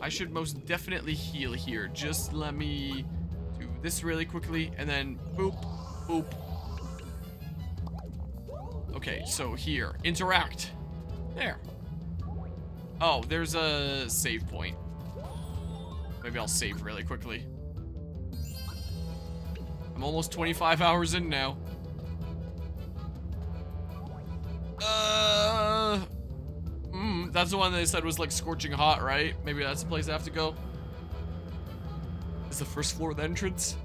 I should most definitely heal here. Just let me do this really quickly, and then boop, boop. Okay, so here, interact. There. Oh, there's a save point. Maybe I'll save really quickly. I'm almost 25 hours in now. That's the one they said was like scorching hot, right? Maybe that's the place I have to go. Is the first floor the entrance?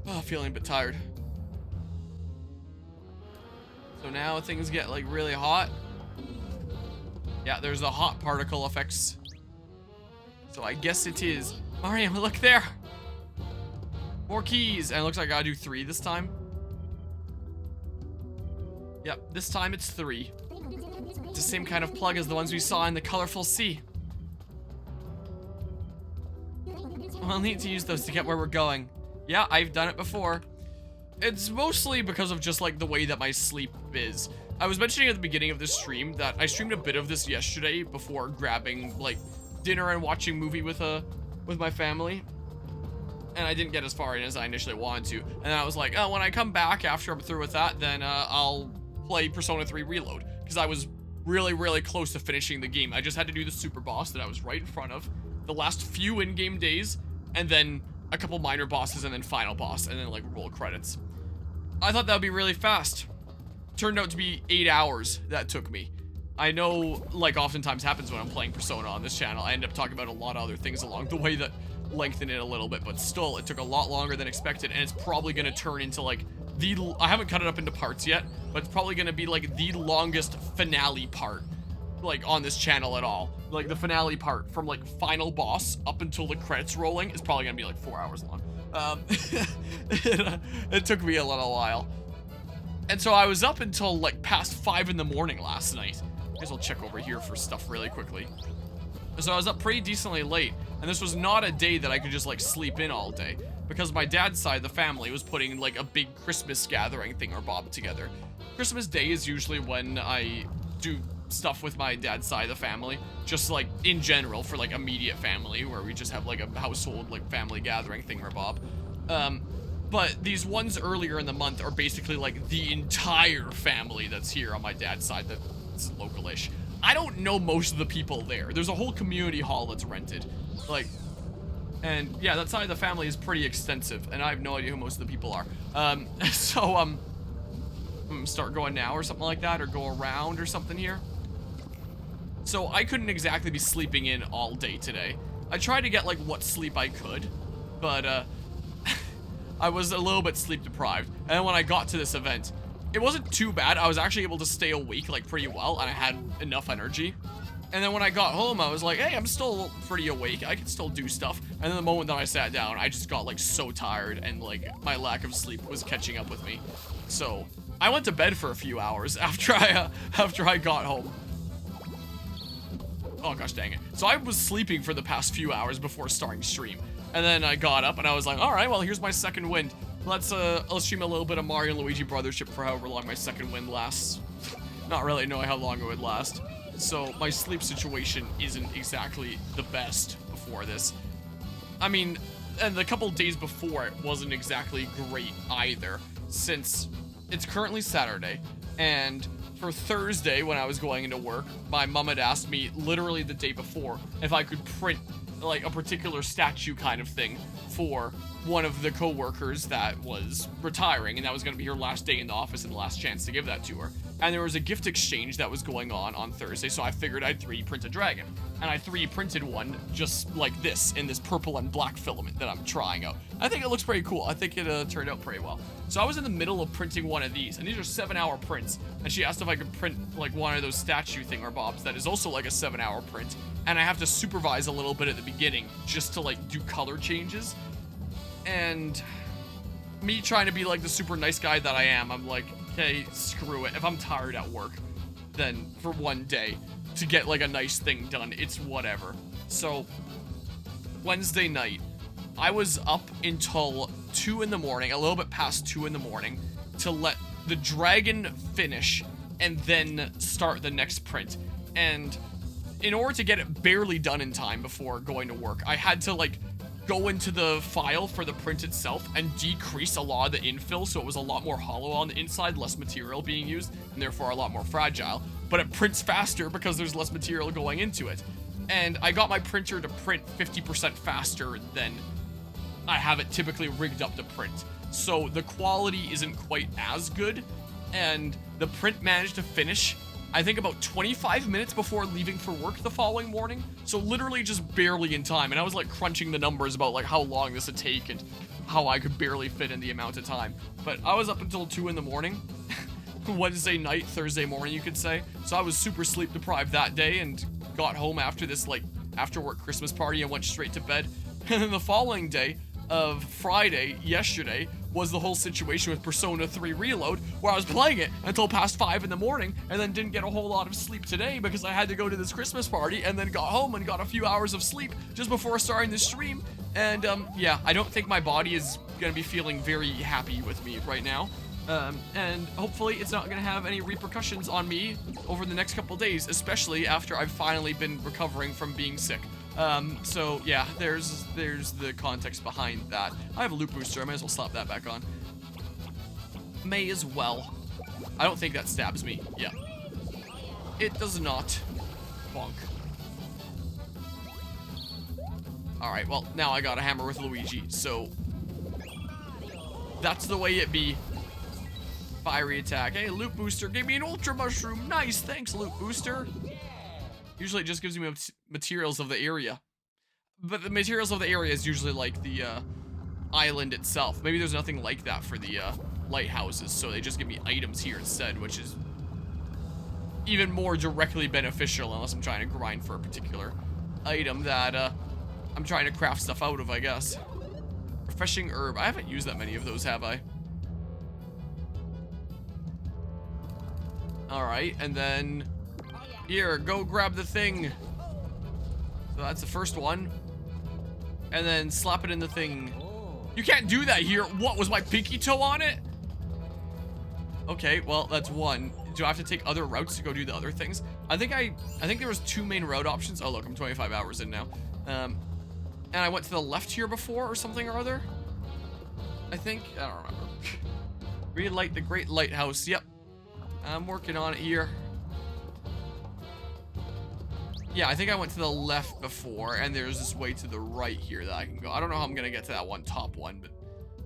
Oh, feeling a bit tired. So now things get like really hot. Yeah, there's the hot particle effects. So I guess it is. Mario, look there. More keys. And it looks like I gotta do 3 this time. Yep, this time it's 3. It's the same kind of plug as the ones we saw in the colorful sea. We'll need to use those to get where we're going. Yeah, I've done it before. It's mostly because of just like the way that my sleep is. I was mentioning at the beginning of this stream that I streamed a bit of this yesterday before grabbing like dinner and watching movie with my family. And I didn't get as far in as I initially wanted to. And then I was like, oh, when I come back after I'm through with that, then I'll play Persona 3 Reload. Because I was really, really close to finishing the game. I just had to do the super boss that I was right in front of, the last few in-game days, and then a couple minor bosses, and then final boss, and then like roll credits. I thought that would be really fast. Turned out to be 8 hours that took me. I know, like oftentimes happens when I'm playing Persona on this channel, I end up talking about a lot of other things along the way that lengthen it a little bit, but still, it took a lot longer than expected, and it's probably going to turn into like I haven't cut it up into parts yet, but it's probably going to be like the longest finale part, like on this channel at all. Like the finale part from like final boss up until the credits rolling is probably going to be like 4 hours long. It took me a little while. And so I was up until like past 5 in the morning last night. I guess I'll check over here for stuff really quickly. So I was up pretty decently late, and this was not a day that I could just like sleep in all day, because my dad's side of the family was putting like a big Christmas gathering thing or bob together. Christmas Day is usually when I do stuff with my dad's side of the family, just like in general for like immediate family, where we just have like a household like family gathering thing or bob. But these ones earlier in the month are basically like the entire family that's here on my dad's side that's local-ish. I don't know most of the people there. There's a whole community hall that's rented. Like, and yeah, that side of the family is pretty extensive, and I have no idea who most of the people are. Start going now or something like that, or go around or something here. So I couldn't exactly be sleeping in all day today. I tried to get like what sleep I could, but I was a little bit sleep deprived. And then when I got to this event, it wasn't too bad. I was actually able to stay awake like pretty well, and I had enough energy. And then when I got home, I was like, hey, I'm still pretty awake. I can still do stuff. And then the moment that I sat down, I just got like so tired, and like my lack of sleep was catching up with me. So I went to bed for a few hours after I got home. Oh gosh dang it. So I was sleeping for the past few hours before starting stream. And then I got up and I was like, all right, well, here's my second wind. Let's stream a little bit of Mario and Luigi Brothership for however long my second wind lasts. Not really knowing how long it would last. So my sleep situation isn't exactly the best before this. I mean, and the couple days before it wasn't exactly great either, since it's currently Saturday, and for Thursday when I was going into work, my mom had asked me literally the day before if I could print like a particular statue kind of thing for one of the co-workers that was retiring, and that was going to be her last day in the office and the last chance to give that to her. And there was a gift exchange that was going on Thursday, so I figured I'd 3D print a dragon. And I 3D printed one just like this, in this purple and black filament that I'm trying out. I think it looks pretty cool. I think it turned out pretty well. So I was in the middle of printing one of these, and these are 7-hour prints. And she asked if I could print like one of those statue thingamabobs that is also like a 7-hour print. And I have to supervise a little bit at the beginning just to like do color changes. And me trying to be like the super nice guy that I am, I'm like, okay, screw it. If I'm tired at work, then for one day to get like a nice thing done, it's whatever. So Wednesday night, I was up until 2 in the morning, a little bit past 2 in the morning, to let the dragon finish and then start the next print. And in order to get it barely done in time before going to work, I had to like go into the file for the print itself and decrease a lot of the infill, so it was a lot more hollow on the inside, less material being used, and therefore a lot more fragile. But it prints faster because there's less material going into it. And I got my printer to print 50% faster than I have it typically rigged up to print. So the quality isn't quite as good, and the print managed to finish, I think, about 25 minutes before leaving for work the following morning. So literally just barely in time. And I was like crunching the numbers about like how long this would take and how I could barely fit in the amount of time. But I was up until 2 in the morning, Wednesday night, Thursday morning, you could say. So I was super sleep deprived that day and got home after this like after work Christmas party and went straight to bed. And then the following day of Friday, yesterday, was the whole situation with Persona 3 Reload, where I was playing it until past 5 in the morning, and then didn't get a whole lot of sleep today because I had to go to this Christmas party, and then got home and got a few hours of sleep just before starting the stream. And yeah, I don't think my body is gonna be feeling very happy with me right now. And hopefully it's not gonna have any repercussions on me over the next couple days, especially after I've finally been recovering from being sick. So yeah, there's the context behind that. I have a loot booster, I might as well slap that back on. May as well. I don't think that stabs me. Yeah. It does not. Bonk. Alright, well, now I got a hammer with Luigi, so that's the way it be. Fiery attack. Hey, loot booster gave me an ultra mushroom. Nice, thanks, loot booster. Usually it just gives me materials of the area. But the materials of the area is usually like the island itself. Maybe there's nothing like that for the lighthouses, so they just give me items here instead, which is even more directly beneficial unless I'm trying to grind for a particular item that I'm trying to craft stuff out of, I guess. Refreshing herb. I haven't used that many of those, have I? Alright, and then here, go grab the thing. So that's the first one. And then slap it in the thing. You can't do that here. What, was my pinky toe on it? Okay, well, that's one. Do I have to take other routes to go do the other things? I think there was 2 main route options. Oh, look, I'm 25 hours in now. And I went to the left here before or something or other. I think, I don't remember. Relight the Great Lighthouse. Yep. I'm working on it here. Yeah, I think I went to the left before, and there's this way to the right here that I can go. I don't know how I'm gonna get to that one top one, but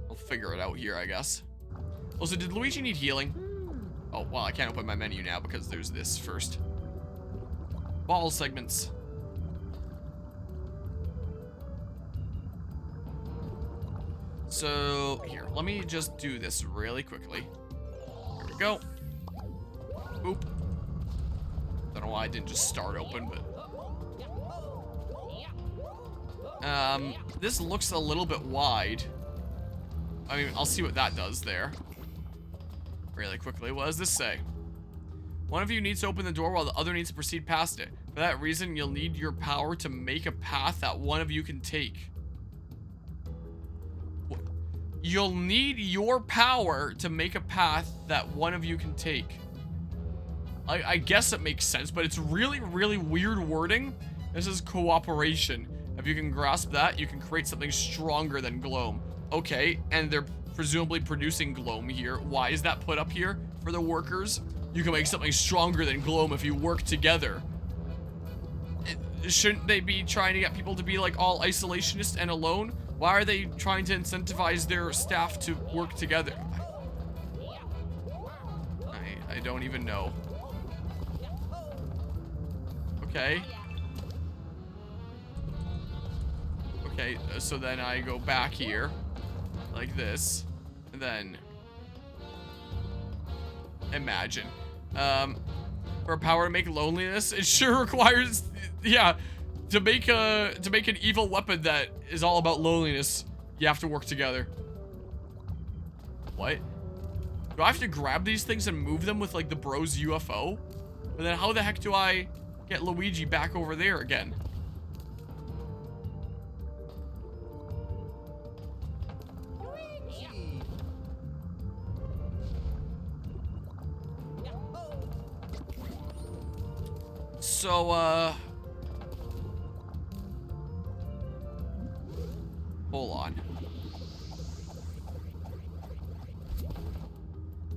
I'll figure it out here, I guess. Also, did Luigi need healing? Oh, well, I can't open my menu now because there's this first. Ball segments. So, here, let me just do this really quickly. Here we go. Boop. Don't know why I didn't just start open, but... this looks a little bit wide. I mean, I'll see what that does there. Really quickly, what does this say? One of you needs to open the door while the other needs to proceed past it. For that reason, you'll need your power to make a path that one of you can take. You'll need your power to make a path that one of you can take. I guess it makes sense, but it's really, really weird wording. This is cooperation. If you can grasp that, you can create something stronger than gloam. Okay, and they're presumably producing gloam here. Why is that put up here for the workers? You can make something stronger than gloam if you work together. Shouldn't they be trying to get people to be like all isolationist and alone? Why are they trying to incentivize their staff to work together? I don't even know. Okay. Okay, so then I go back here, like this, and then imagine. For power to make loneliness, it sure requires, yeah, to make an evil weapon that is all about loneliness, you have to work together. What? Do I have to grab these things and move them with like the bros UFO? And then how the heck do I get Luigi back over there again? So, Hold on.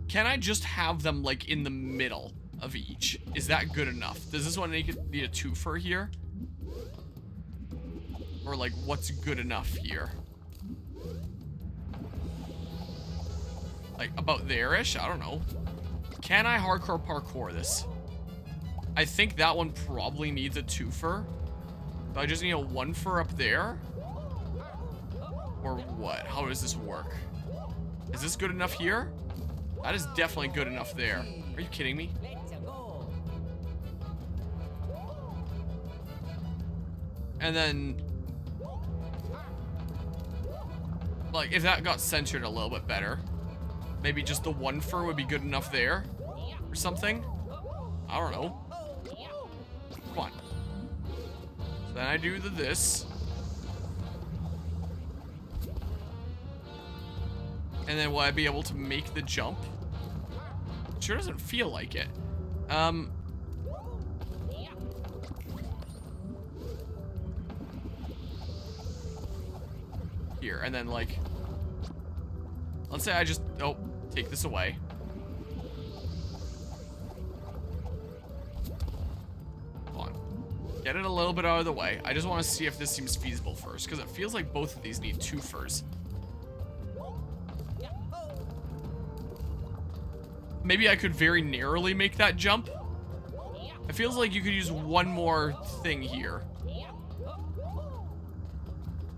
Can I just have them, like, in the middle of each? Is that good enough? Does this one need a twofer here? Or, like, what's good enough here? Like, about there-ish? I don't know. Can I hardcore parkour this? I think that one probably needs a twofer. Do I just need a one-fer up there? Or what? How does this work? Is this good enough here? That is definitely good enough there. Are you kidding me? And then, like, if that got centered a little bit better, maybe just the one fur would be good enough there or something. I don't know. Come on. So then I do this. And then will I be able to make the jump? Sure doesn't feel like it. Here, and then, like, let's say I just, oh, take this away. Hold on. Get it a little bit out of the way. I just want to see if this seems feasible first, because it feels like both of these need twofers. Maybe I could very narrowly make that jump. It feels like you could use one more thing here.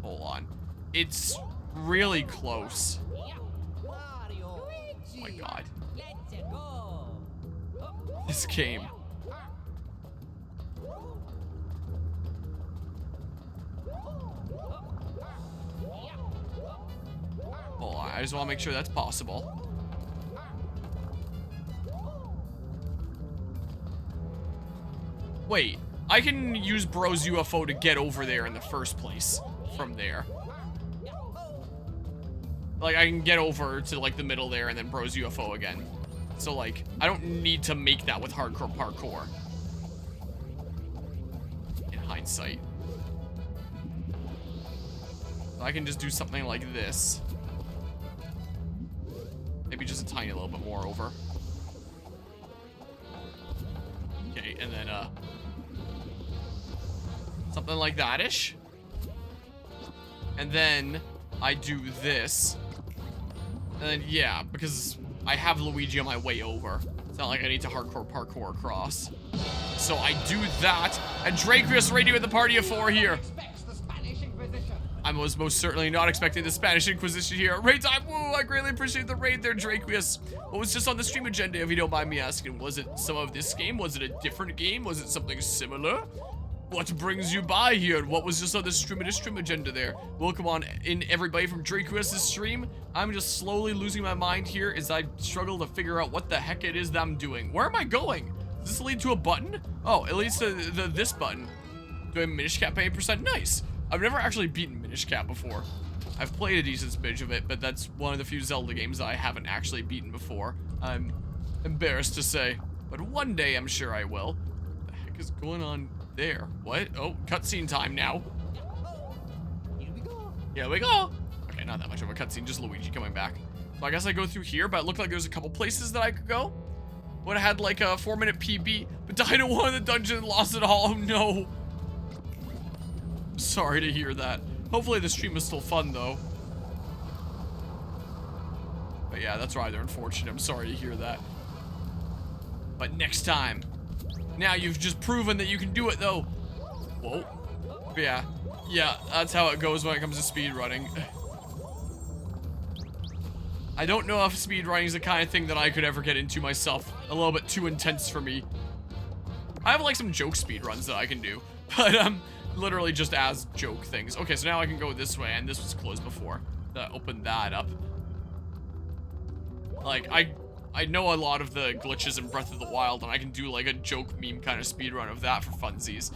Hold on. It's really close. Oh my god. This game. Hold on. I just want to make sure that's possible. Wait, I can use Bro's UFO to get over there in the first place from there. Like, I can get over to, like, the middle there and then Bro's UFO again. So, like, I don't need to make that with hardcore parkour. In hindsight. So I can just do something like this. Maybe just a tiny little bit more over. Okay, and then, something like that-ish. And then I do this. And then, yeah, because I have Luigi on my way over. It's not like I need to hardcore parkour across. So I do that. And Drakeus radio with the party of 4 here. I was most certainly not expecting the Spanish Inquisition here. Raid time, woo, I greatly appreciate the raid there, Drakeus. What was just on the stream agenda, if you don't mind me asking? Was it some of this game? Was it a different game? Was it something similar? What brings you by here? What was just on the stream agenda there? Welcome on in, everybody, from Drakeus' stream. I'm just slowly losing my mind here as I struggle to figure out what the heck it is that I'm doing. Where am I going? Does this lead to a button? Oh, it leads to this button. Do I have Minish Cap by 8%? Nice. I've never actually beaten Minish Cap before. I've played a decent smidge of it, but that's one of the few Zelda games that I haven't actually beaten before. I'm embarrassed to say, but one day I'm sure I will. What the heck is going on there? What? Oh, cutscene time now. Here we go. Here we go. Okay, not that much of a cutscene, just Luigi coming back. So I guess I go through here, but it looked like there's a couple places that I could go. Would have had like a 4-minute PB, but died in one of the dungeons and lost it all. Oh no. Sorry to hear that. Hopefully the stream is still fun though. But yeah, that's rather unfortunate. I'm sorry to hear that. But next time. Now you've just proven that you can do it though. Whoa. Yeah. Yeah, that's how it goes when it comes to speedrunning. I don't know if speedrunning is the kind of thing that I could ever get into myself. A little bit too intense for me. I have like some joke speedruns that I can do. But literally just as joke things. Okay, so now I can go this way, and this was closed before. That opened that up. Like, I know a lot of the glitches in Breath of the Wild, and I can do like a joke meme kind of speedrun of that for funsies.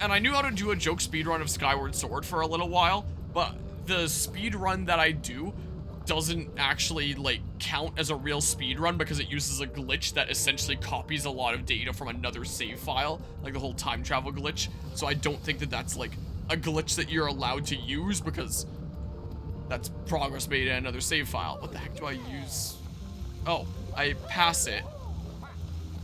And I knew how to do a joke speedrun of Skyward Sword for a little while, but the speedrun that I do doesn't actually like count as a real speedrun because it uses a glitch that essentially copies a lot of data from another save file, like the whole time travel glitch. So I don't think that that's like a glitch that you're allowed to use because That's progress made in another save file. What the heck do I use? Oh, I pass it.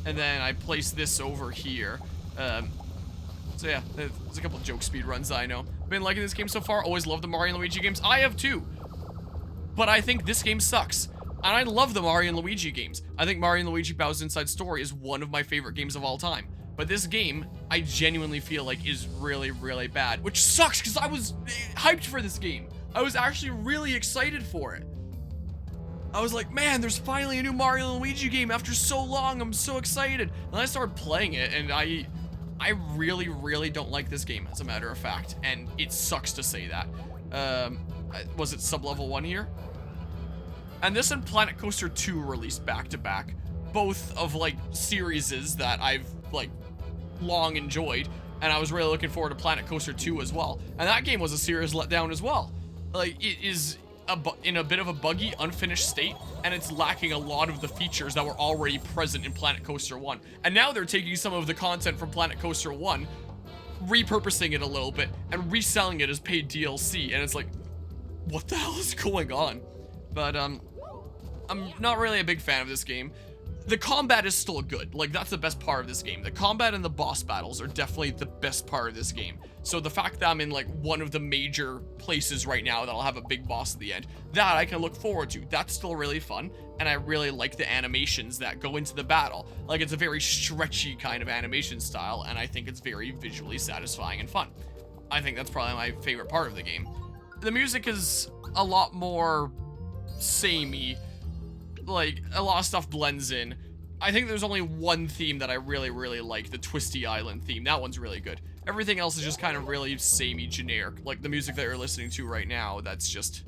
And then I place this over here. So yeah, there's a couple joke speed runs I know. Been liking this game so far. Always love the Mario and Luigi games. I have too. But I think this game sucks. And I love the Mario and Luigi games. I think Mario and Luigi Bowser's Inside Story is one of my favorite games of all time. But this game, I genuinely feel like is really, really bad. Which sucks, because I was hyped for this game. I was actually really excited for it. I was like, man, there's finally a new Mario and Luigi game after so long. I'm so excited. And I started playing it, and I really, really don't like this game, as a matter of fact. And it sucks to say that. Was it sub-level 1 here? And this and Planet Coaster 2 released back-to-back. Both of, like, series that I've, like, long enjoyed. And I was really looking forward to Planet Coaster 2 as well. And that game was a serious letdown as well. Like, it is in a bit of a buggy, unfinished state, and it's lacking a lot of the features that were already present in Planet Coaster 1. And now they're taking some of the content from Planet Coaster 1, repurposing it a little bit, and reselling it as paid DLC, and it's like, what the hell is going on? But, I'm not really a big fan of this game. The combat is still good. Like, that's the best part of this game. The combat and the boss battles are definitely the best part of this game. So the fact that I'm in, like, one of the major places right now that'll have a big boss at the end, that I can look forward to. That's still really fun, and I really like the animations that go into the battle. Like, it's a very stretchy kind of animation style, and I think it's very visually satisfying and fun. I think that's probably my favorite part of the game. The music is a lot more samey. Like, a lot of stuff blends in. I think there's only one theme that I really, really like, the Twisty Island theme. That one's really good. Everything else is just kind of really samey, generic. Like the music that you're listening to right now, that's just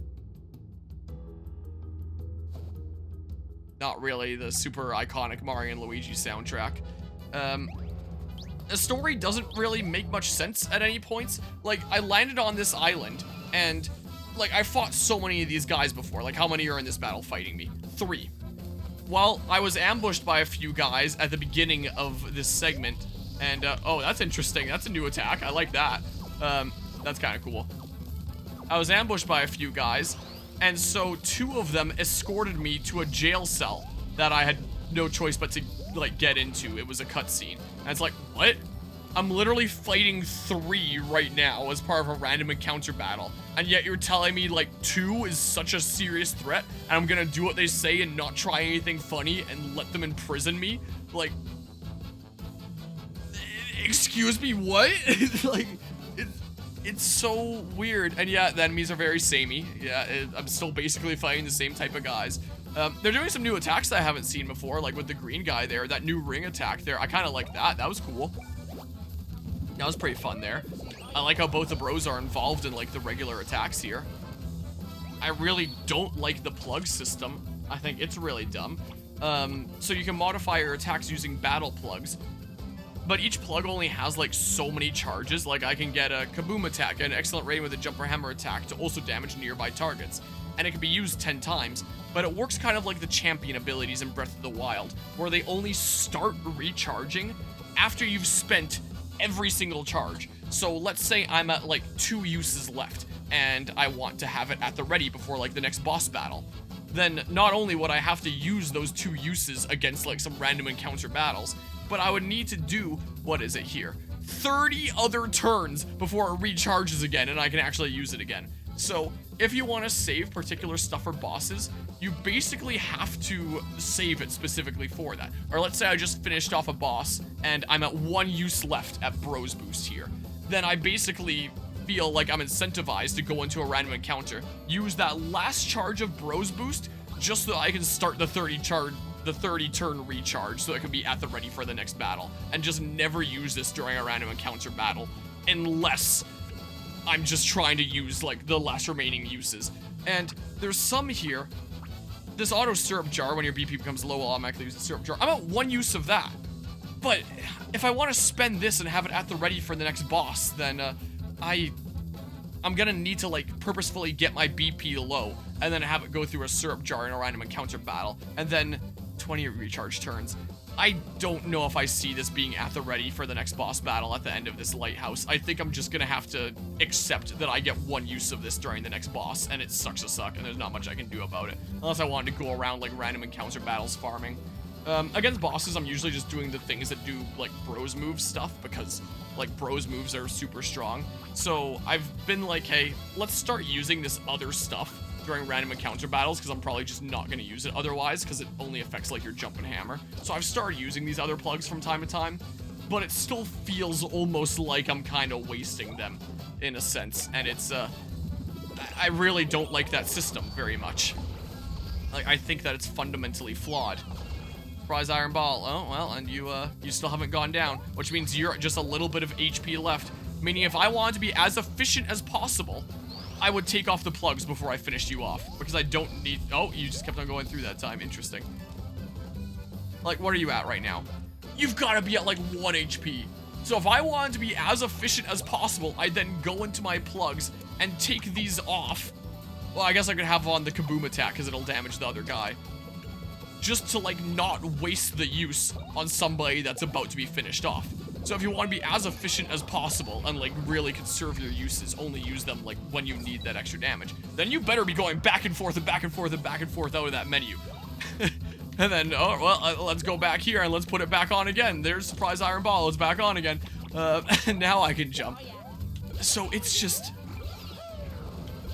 not really the super iconic Mario and Luigi soundtrack. The story doesn't really make much sense at any points. Like, I landed on this island, and like, I fought so many of these guys before. Like, how many are in this battle fighting me? 3. Well, I was ambushed by a few guys at the beginning of this segment, and, oh, that's interesting. That's a new attack. I like that. That's kind of cool. I was ambushed by a few guys, and so 2 of them escorted me to a jail cell that I had no choice but to, like, get into. It was a cutscene. And it's like, what? I'm literally fighting 3 right now as part of a random encounter battle, and yet you're telling me, like, 2 is such a serious threat, and I'm gonna do what they say and not try anything funny and let them imprison me? Like, excuse me, what? Like, it's so weird. And yeah, the enemies are very samey. Yeah, I'm still basically fighting the same type of guys. They're doing some new attacks that I haven't seen before, like with the green guy there, that new ring attack there. I kind of like that. That was cool. That was pretty fun there. I like how both the bros are involved in, like, the regular attacks here. I really don't like the plug system. I think it's really dumb. So you can modify your attacks using battle plugs, but each plug only has, like, so many charges. Like, I can get a kaboom attack, an excellent rating with a jumper hammer attack to also damage nearby targets, and it can be used 10 times, but it works kind of like the champion abilities in Breath of the Wild, where they only start recharging after you've spent every single charge. So let's say I'm at, like, 2 uses left, and I want to have it at the ready before, like, the next boss battle. Then not only would I have to use those 2 uses against, like, some random encounter battles, but I would need to do, what is it here, 30 other turns before it recharges again and I can actually use it again. So if you want to save particular stuff for bosses, you basically have to save it specifically for that. Or let's say I just finished off a boss and I'm at 1 use left at Bros Boost here. Then I basically feel like I'm incentivized to go into a random encounter, use that last charge of Bros Boost just so that I can start the 30 turn recharge so it can be at the ready for the next battle, and just never use this during a random encounter battle unless I'm just trying to use, like, the last remaining uses. And there's some here. This auto syrup jar, when your BP becomes low, will automatically use the syrup jar. I'm at 1 use of that. But if I want to spend this and have it at the ready for the next boss, then I'm gonna need to, like, purposefully get my BP low and then have it go through a syrup jar in a random encounter battle, and then 20 recharge turns. I don't know if I see this being at the ready for the next boss battle at the end of this lighthouse. I think I'm just gonna have to accept that I get one use of this during the next boss, and it sucks to suck, and there's not much I can do about it. Unless I wanted to go around, like, random encounter battles farming. Against bosses, I'm usually just doing the things that do, like, bros move stuff, because, like, bros moves are super strong. So I've been like, hey, let's start using this other stuff during random encounter battles, because I'm probably just not going to use it otherwise, because it only affects, like, your jump and hammer. So I've started using these other plugs from time to time, but it still feels almost like I'm kind of wasting them, in a sense, and it's, I really don't like that system very much. Like, I think that it's fundamentally flawed. Surprise iron ball. Oh, well, and you still haven't gone down, which means you're just a little bit of HP left, meaning if I wanted to be as efficient as possible, I would take off the plugs before I finished you off, because I don't need... Oh, you just kept on going through that time. Interesting. Like, what are you at right now? You've got to be at, like, 1 HP. So if I wanted to be as efficient as possible, I'd then go into my plugs and take these off. Well, I guess I could have on the kaboom attack, because it'll damage the other guy. Just to, like, not waste the use on somebody that's about to be finished off. So if you want to be as efficient as possible and, like, really conserve your uses, only use them, like, when you need that extra damage, then you better be going back and forth and back and forth and back and forth out of that menu. And then, oh, well, let's go back here and let's put it back on again. There's surprise iron ball. It's back on again. And now I can jump. So it's just...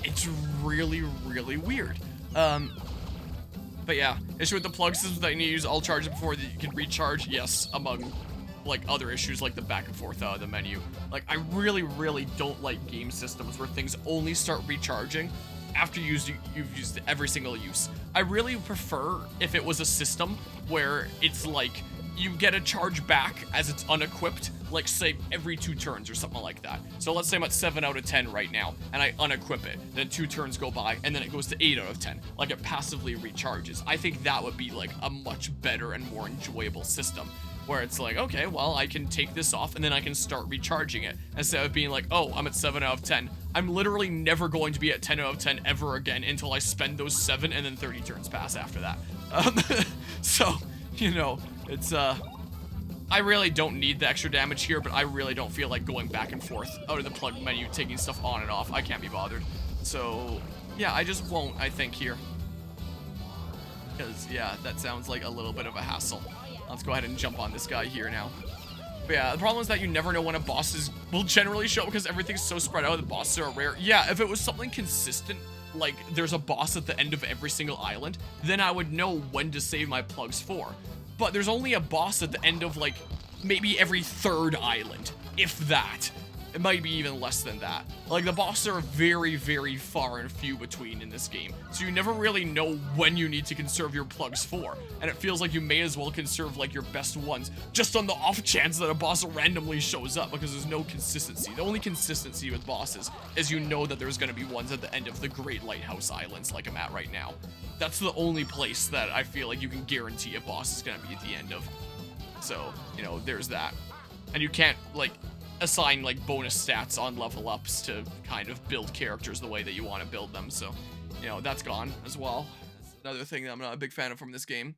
It's really, really weird. But yeah, issue with the plug system that you need to use all charges before that you can recharge. Yes, among... like other issues like the back and forth out of the menu. Like, I really, really don't like game systems where things only start recharging after you've used every single use. I really prefer if it was a system where it's like you get a charge back as it's unequipped, like say every 2 turns or something like that. So let's say I'm at 7 out of 10 right now and I unequip it, then 2 turns go by and then it goes to 8 out of 10. Like, it passively recharges. I think that would be like a much better and more enjoyable system, where it's like, okay, well, I can take this off and then I can start recharging it, instead of being like, oh, I'm at 7 out of 10. I'm literally never going to be at 10 out of 10 ever again until I spend those 7 and then 30 turns pass after that. So, you know, it's, I really don't need the extra damage here, but I really don't feel like going back and forth out of the plug menu, taking stuff on and off. I can't be bothered. So, yeah, I just won't, I think, here. Because, yeah, that sounds like a little bit of a hassle. Let's go ahead and jump on this guy here now. But yeah, the problem is that you never know when a boss will generally show, because everything's so spread out. The bosses are rare. Yeah, if it was something consistent, like there's a boss at the end of every single island, then I would know when to save my plugs for. But there's only a boss at the end of, like, maybe every 3rd island, if that. It might be even less than that. Like, the bosses are very, very far and few between in this game, so you never really know when you need to conserve your plugs for, and it feels like you may as well conserve, like, your best ones, just on the off chance that a boss randomly shows up, because there's no consistency. The only consistency with bosses is you know that there's going to be ones at the end of the Great Lighthouse Islands, like I'm at right now. That's the only place that I feel like you can guarantee a boss is going to be at the end of. So, you know, there's that. And you can't, like, assign, like, bonus stats on level ups to kind of build characters the way that you want to build them. So, you know, that's gone as well. That's another thing that I'm not a big fan of from this game.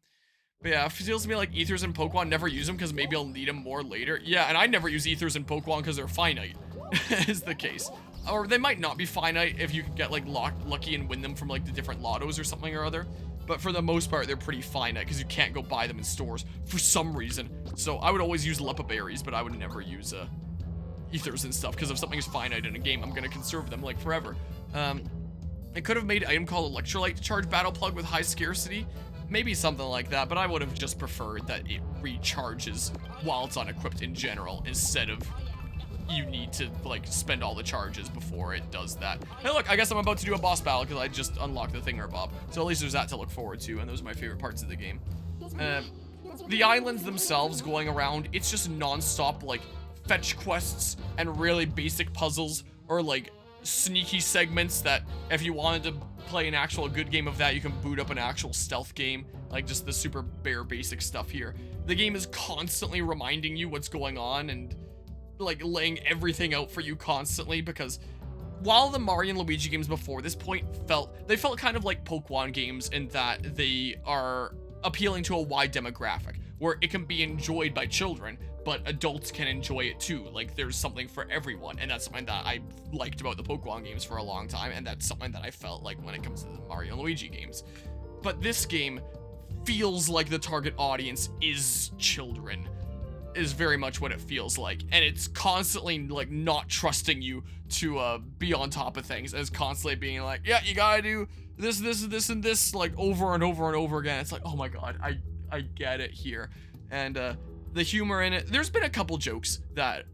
But yeah, it feels to me like ethers and Pokemon, never use them because maybe I'll need them more later. Yeah, and I never use ethers and Pokemon because they're finite, is the case. Or they might not be finite if you can get, like, lucky and win them from, like, the different lottos or something or other. But for the most part, they're pretty finite because you can't go buy them in stores for some reason. So I would always use Lepa Berries, but I would never use ethers and stuff, because if something is finite in a game, I'm going to conserve them, like, forever. It could have made an item called Electrolyte to charge Battle Plug with high scarcity. Maybe something like that, but I would have just preferred that it recharges while it's unequipped in general, instead of you need to, like, spend all the charges before it does that. Hey, look, I guess I'm about to do a boss battle because I just unlocked the thingamabob. So at least there's that to look forward to, and those are my favorite parts of the game. The islands themselves going around, it's just non-stop, like, fetch quests and really basic puzzles, or, like, sneaky segments that if you wanted to play an actual good game of that, you can boot up an actual stealth game, like just the super bare basic stuff here. The game is constantly reminding you what's going on and, like, laying everything out for you constantly, because while the Mario and Luigi games before this point felt kind of like Pokemon games in that they are appealing to a wide demographic, where it can be enjoyed by children, but adults can enjoy it too. Like, there's something for everyone, and that's something that I liked about the Pokemon games for a long time, and that's something that I felt like when it comes to the Mario and Luigi games. But this game feels like the target audience is children, is very much what it feels like, and it's constantly like not trusting you to be on top of things, and it's constantly being like, yeah, you gotta do this, and this, like over and over and over again. It's like, oh my god, I get it here. And the humor in it, there's been a couple jokes that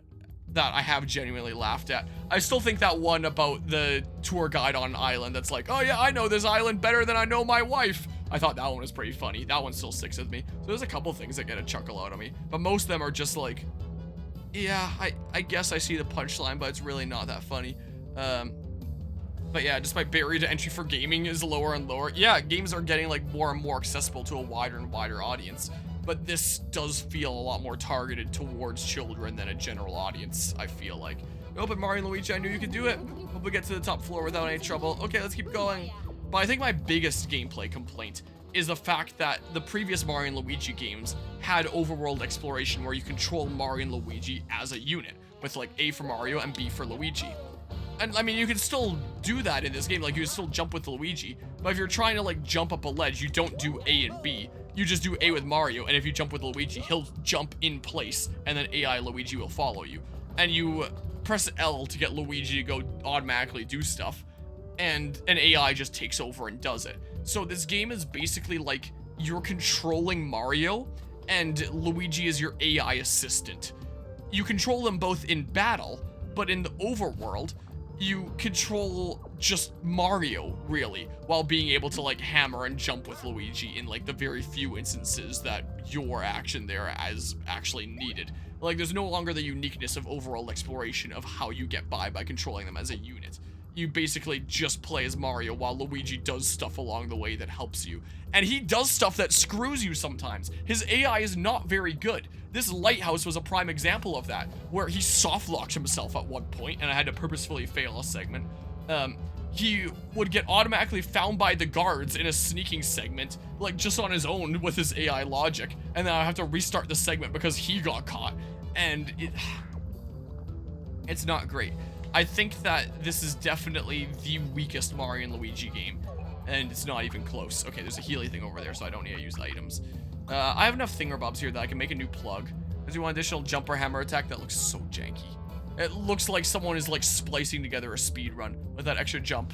I have genuinely laughed at. I still think that one about the tour guide on an island that's like, oh yeah, I know this island better than I know my wife. I thought that one was pretty funny. That one still sticks with me. So there's a couple things that get a chuckle out of me, but most of them are just like, yeah, I guess I see the punchline, but it's really not that funny. But yeah, just my barrier to entry for gaming is lower and lower. Yeah, games are getting like more and more accessible to a wider and wider audience, but this does feel a lot more targeted towards children than a general audience, I feel like. Oh, but Mario and Luigi, I knew you could do it. Hope we get to the top floor without any trouble. Okay, let's keep going. But I think my biggest gameplay complaint is the fact that the previous Mario and Luigi games had overworld exploration where you control Mario and Luigi as a unit, with like A for Mario and B for Luigi. And I mean, you can still do that in this game, like you can still jump with Luigi, but if you're trying to like jump up a ledge, you don't do A and B. You just do A with Mario, and if you jump with Luigi, he'll jump in place, and then AI Luigi will follow you. And you press L to get Luigi to go automatically do stuff, and an AI just takes over and does it. So this game is basically like you're controlling Mario, and Luigi is your AI assistant. You control them both in battle, but in the overworld, you control just Mario, really, while being able to like hammer and jump with Luigi in like the very few instances that your action there is actually needed. Like, there's no longer the uniqueness of overall exploration of how you get by controlling them as a unit. You basically just play as Mario while Luigi does stuff along the way that helps you. And he does stuff that screws you sometimes. His AI is not very good. This lighthouse was a prime example of that, where he soft-locked himself at one point, and I had to purposefully fail a segment. He would get automatically found by the guards in a sneaking segment, like just on his own with his AI logic, and then I have to restart the segment because he got caught, and it's not great. I think that this is definitely the weakest Mario and Luigi game, and it's not even close. Okay, there's a Healy thing over there, so I don't need to use items. I have enough thingamabobs here that I can make a new plug. I do one additional jumper hammer attack that looks so janky. It looks like someone is like splicing together a speed run with that extra jump.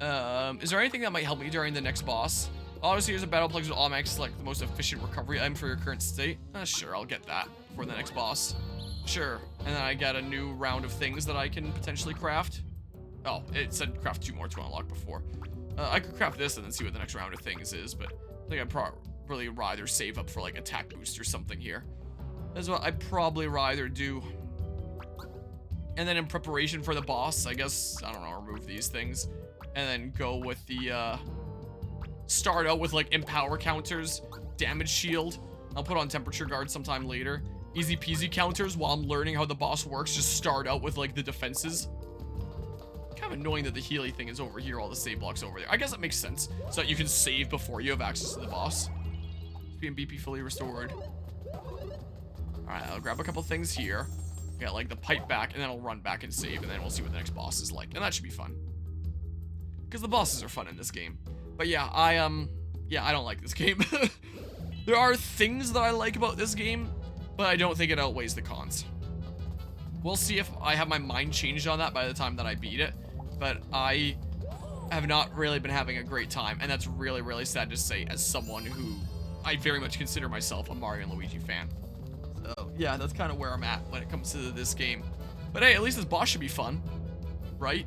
Is there anything that might help me during the next boss? Obviously, here's a battle plug to automatic select the most efficient recovery item for your current state. Sure, I'll get that for the next boss. Sure, and then I got a new round of things that I can potentially craft. Oh, it said craft 2 more to unlock before. I could craft this and then see what the next round of things is, but I think I'd probably rather save up for like attack boost or something here. That's what I'd probably rather do. And then in preparation for the boss, I guess, I don't know, remove these things. And then go with the, start out with like empower counters, damage shield. I'll put on temperature guard sometime later. Easy peasy counters while I'm learning how the boss works. Just start out with like the defenses. Kind of annoying that the Healy thing is over here, all the save blocks over there. I guess that makes sense, so that you can save before you have access to the boss. SP and BP fully restored. Alright, I'll grab a couple things here. Get like the pipe back, and then I'll run back and save, and then we'll see what the next boss is like. And that should be fun, because the bosses are fun in this game. But yeah, I don't like this game. There are things that I like about this game, but I don't think it outweighs the cons. We'll see if I have my mind changed on that by the time that I beat it, but I have not really been having a great time, and that's really, really sad to say as someone who I very much consider myself a Mario and Luigi fan. So yeah, that's kind of where I'm at when it comes to this game. But hey, at least this boss should be fun, right?